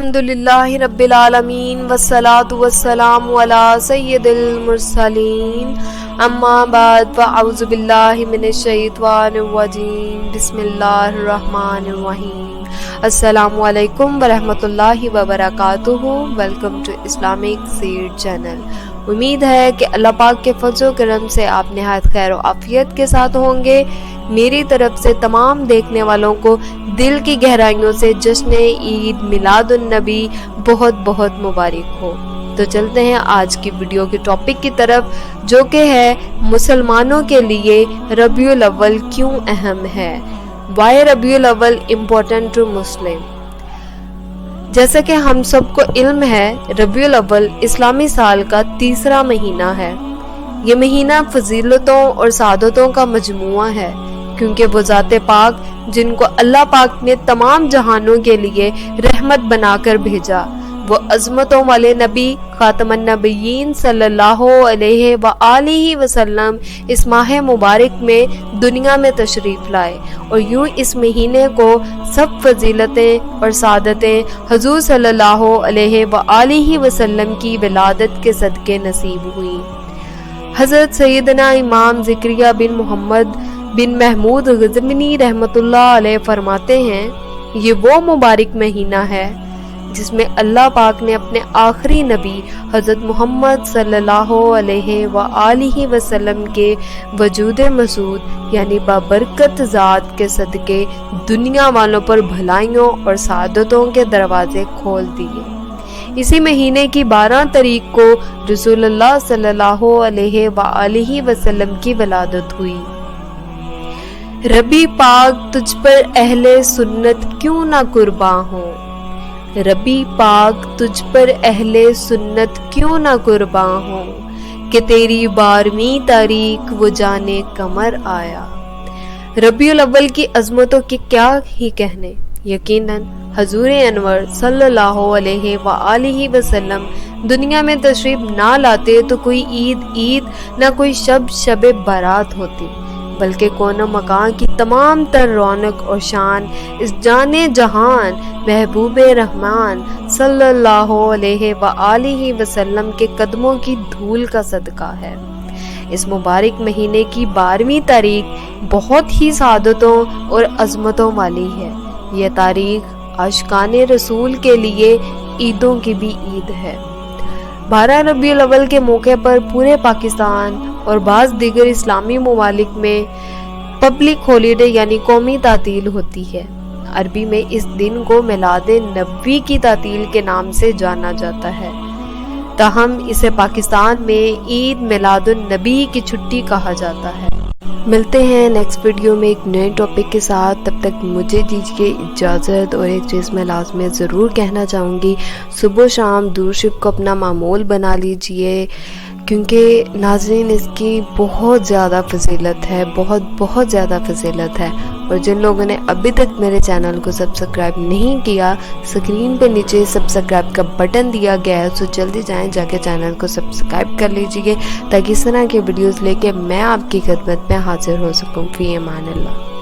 الحمدللہ رب العالمین والصلاة والسلام علی سید المرسلین اما بعد فاعوذ باللہ من الشیطان الرجیم بسم اللہ الرحمن الرحیم السلام علیکم ورحمۃ اللہ وبرکاتہ۔ ویلکم ٹو اسلامک سیڈ چینل۔ امید ہے کہ اللہ پاک کے فضل و کرم سے آپ نہایت خیر و عافیت کے ساتھ ہوں گے۔ میری طرف سے تمام دیکھنے والوں کو دل کی گہرائیوں سے جشن عید میلاد النبی بہت بہت مبارک ہو۔ تو چلتے ہیں آج کی ویڈیو کے ٹاپک کی طرف، جو کہ ہے مسلمانوں کے لیے ربیع الاول کیوں اہم ہے۔ وائی ربیع الاول امپورٹنٹ ٹو مسلم۔ جیسا کہ ہم سب کو علم ہے، ربیع الاول اسلامی سال کا تیسرا مہینہ ہے۔ یہ مہینہ فضیلتوں اور سعادتوں کا مجموعہ ہے، کیونکہ وہ ذات پاک جن کو اللہ پاک نے تمام جہانوں کے لیے رحمت بنا کر بھیجا، وہ عظمتوں والے نبی خاتم النبیین صلی اللہ علیہ وآلہ وسلم اس ماہ مبارک میں دنیا میں تشریف لائے، اور یوں اس مہینے کو سب فضیلتیں اور سعادتیں حضور صلی اللہ علیہ وآلہ وسلم کی ولادت کے صدقے نصیب ہوئی۔ حضرت سیدنا امام زکریا بن محمد بن محمود غزنوی رحمۃ اللہ علیہ فرماتے ہیں، یہ وہ مبارک مہینہ ہے جس میں اللہ پاک نے اپنے آخری نبی حضرت محمد صلی اللہ علیہ وآلہ وسلم کے وجود مسعود یعنی بابرکت ذات کے صدقے دنیا والوں پر بھلائیوں اور سعادتوں کے دروازے کھول دیے۔ اسی مہینے کی 12 تاریخ کو رسول اللہ صلی اللہ علیہ وآلہ وسلم کی ولادت ہوئی۔ ربی پاک تجھ پر اہل سنت کیوں نہ قرباں ہوں، ربی پاک تجھ پر اہل سنت کیوں نہ قرباں ہوں، کہ تیری 12ویں تاریخ وہ جانے قمر آیا۔ ربیع الاول کی عظمتوں کے کیا ہی کہنے۔ یقیناً حضور انور صلی اللہ علیہ وآلہ وسلم دنیا میں تشریف نہ لاتے تو کوئی عید نہ کوئی شب برات ہوتی، بلکہ کون و مکان کی تمام تر رونق اور شان اس جانے جہان محبوب رحمان صلی اللہ علیہ وآلہ وسلم کے قدموں کی دھول کا صدقہ ہے۔ اس مبارک مہینے کی 12ویں تاریخ بہت ہی سعادتوں اور عظمتوں والی ہے۔ یہ تاریخ عاشقان رسول کے لیے عیدوں کی بھی عید ہے۔ 12 ربیع الاول کے موقع پر پورے پاکستان اور بعض دیگر اسلامی ممالک میں پبلک ہالیڈے یعنی قومی تعطیل ہوتی ہے۔ عربی میں اس دن کو میلاد نبوی کی تعطیل کے نام سے جانا جاتا ہے، تاہم اسے پاکستان میں عید میلاد النبی کی چھٹی کہا جاتا ہے۔ ملتے ہیں نیکسٹ ویڈیو میں ایک نئے ٹاپک کے ساتھ، تب تک مجھے دیجیے اجازت۔ اور ایک چیز میں لازمی ضرور کہنا چاہوں گی، صبح شام درود شریف کو اپنا معمول بنا لیجئے، کیونکہ ناظرین اس کی بہت زیادہ فضیلت ہے، بہت زیادہ فضیلت ہے۔ اور جن لوگوں نے ابھی تک میرے چینل کو سبسکرائب نہیں کیا، اسکرین پہ نیچے سبسکرائب کا بٹن دیا گیا ہے، تو جلدی جائیں جا کے چینل کو سبسکرائب کر لیجئے، تاکہ اس طرح کی ویڈیوز لے کے میں آپ کی خدمت میں حاضر ہو سکوں۔ فی امان اللہ۔